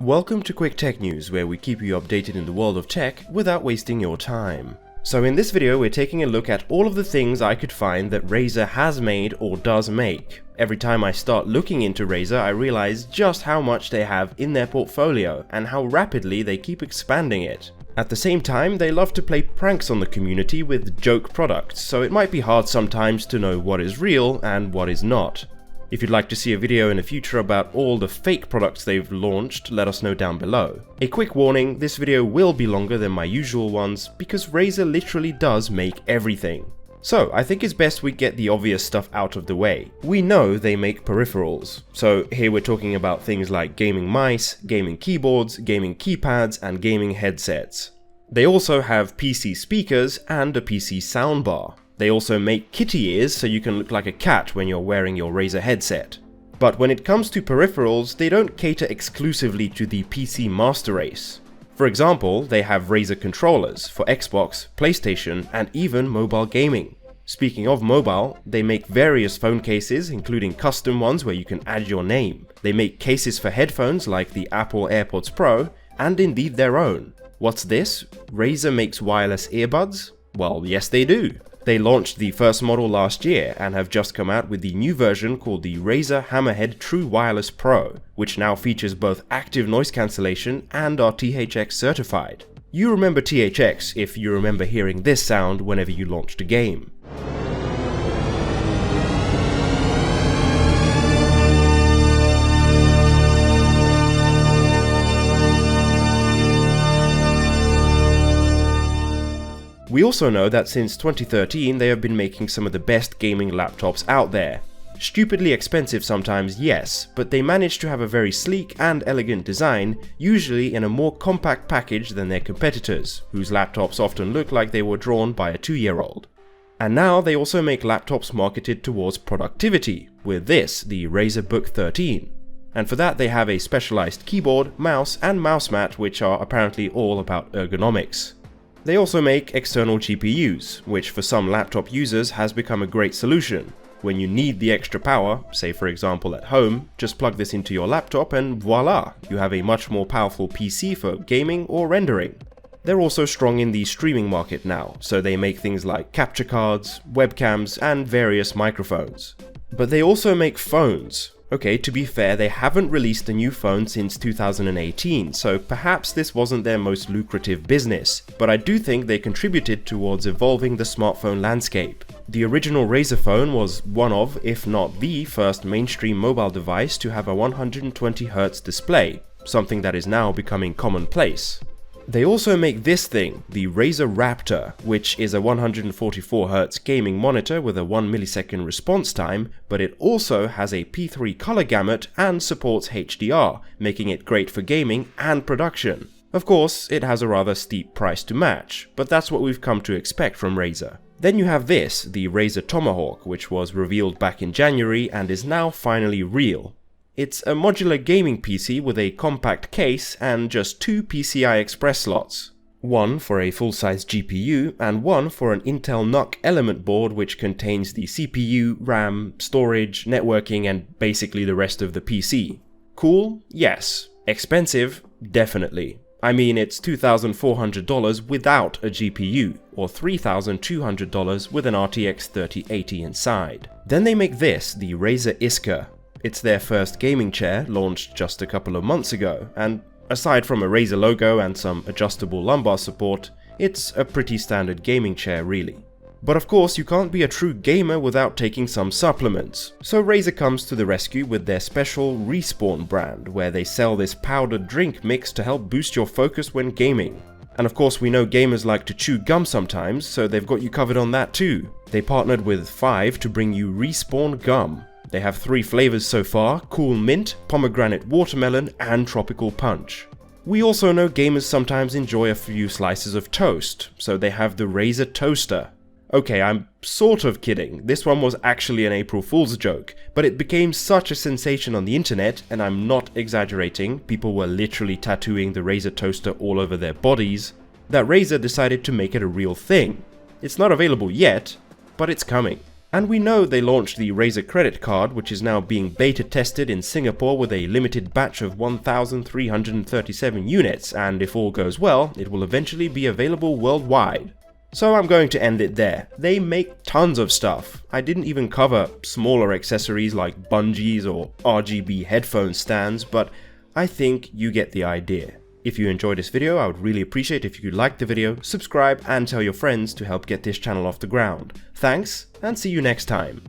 Welcome to Quick Tech News, where we keep you updated in the world of tech without wasting your time. So in this video we're taking a look at all of the things I could find that Razer has made or does make. Every time I start looking into Razer, I realize just how much they have in their portfolio and how rapidly they keep expanding it. At the same time, they love to play pranks on the community with joke products, so it might be hard sometimes to know what is real and what is not. If you'd like to see a video in the future about all the fake products they've launched, let us know down below. A quick warning, this video will be longer than my usual ones because Razer literally does make everything. So I think it's best we get the obvious stuff out of the way. We know they make peripherals, so here we're talking about things like gaming mice, gaming keyboards, gaming keypads, and gaming headsets. They also have PC speakers and a PC soundbar. They also make kitty ears so you can look like a cat when you're wearing your Razer headset. But when it comes to peripherals, they don't cater exclusively to the PC master race. For example, they have Razer controllers for Xbox, PlayStation, and even mobile gaming. Speaking of mobile, they make various phone cases, including custom ones where you can add your name. They make cases for headphones like the Apple AirPods Pro, and indeed their own. What's this? Razer makes wireless earbuds? Well, yes they do. They launched the first model last year and have just come out with the new version called the Razer Hammerhead True Wireless Pro, which now features both active noise cancellation and are THX certified. You remember THX if you remember hearing this sound whenever you launched a game. We also know that since 2013 they have been making some of the best gaming laptops out there. Stupidly expensive sometimes, yes, but they manage to have a very sleek and elegant design, usually in a more compact package than their competitors, whose laptops often look like they were drawn by a 2-year-old. And now they also make laptops marketed towards productivity, with this, the Razer Book 13. And for that they have a specialized keyboard, mouse, and mouse mat which are apparently all about ergonomics. They also make external GPUs, which for some laptop users has become a great solution. When you need the extra power, say for example at home, just plug this into your laptop and voila, you have a much more powerful PC for gaming or rendering. They're also strong in the streaming market now, so they make things like capture cards, webcams, and various microphones. But they also make phones. Okay, to be fair, they haven't released a new phone since 2018, so perhaps this wasn't their most lucrative business, but I do think they contributed towards evolving the smartphone landscape. The original Razer phone was one of, if not the first mainstream mobile device to have a 120Hz display, something that is now becoming commonplace. They also make this thing, the Razer Raptor, which is a 144Hz gaming monitor with a 1 millisecond response time, but it also has a P3 color gamut and supports HDR, making it great for gaming and production. Of course, it has a rather steep price to match, but that's what we've come to expect from Razer. Then you have this, the Razer Tomahawk, which was revealed back in January and is now finally real. It's a modular gaming PC with a compact case and just 2 PCI Express slots. One for a full-size GPU and one for an Intel NUC element board which contains the CPU, RAM, storage, networking, and basically the rest of the PC. Cool? Yes. Expensive? Definitely. I mean, it's $2,400 without a GPU, or $3,200 with an RTX 3080 inside. Then they make this, the Razer Iska. It's their first gaming chair, launched just a couple of months ago, and aside from a Razer logo and some adjustable lumbar support, it's a pretty standard gaming chair really. But of course you can't be a true gamer without taking some supplements, so Razer comes to the rescue with their special Respawn brand, where they sell this powdered drink mix to help boost your focus when gaming. And of course we know gamers like to chew gum sometimes, so they've got you covered on that too. They partnered with 5 to bring you Respawn gum. They have 3 flavors so far: cool mint, pomegranate watermelon, and tropical punch. We also know gamers sometimes enjoy a few slices of toast, so they have the Razer Toaster. Okay, I'm sort of kidding, this one was actually an April Fool's joke, but it became such a sensation on the internet, and I'm not exaggerating, people were literally tattooing the Razer Toaster all over their bodies, that Razer decided to make it a real thing. It's not available yet, but it's coming. And we know they launched the Razer credit card, which is now being beta tested in Singapore with a limited batch of 1,337 units, and if all goes well, it will eventually be available worldwide. So I'm going to end it there. They make tons of stuff. I didn't even cover smaller accessories like bungees or RGB headphone stands, but I think you get the idea. If you enjoyed this video, I would really appreciate if you could like the video, subscribe, and tell your friends to help get this channel off the ground. Thanks, and see you next time.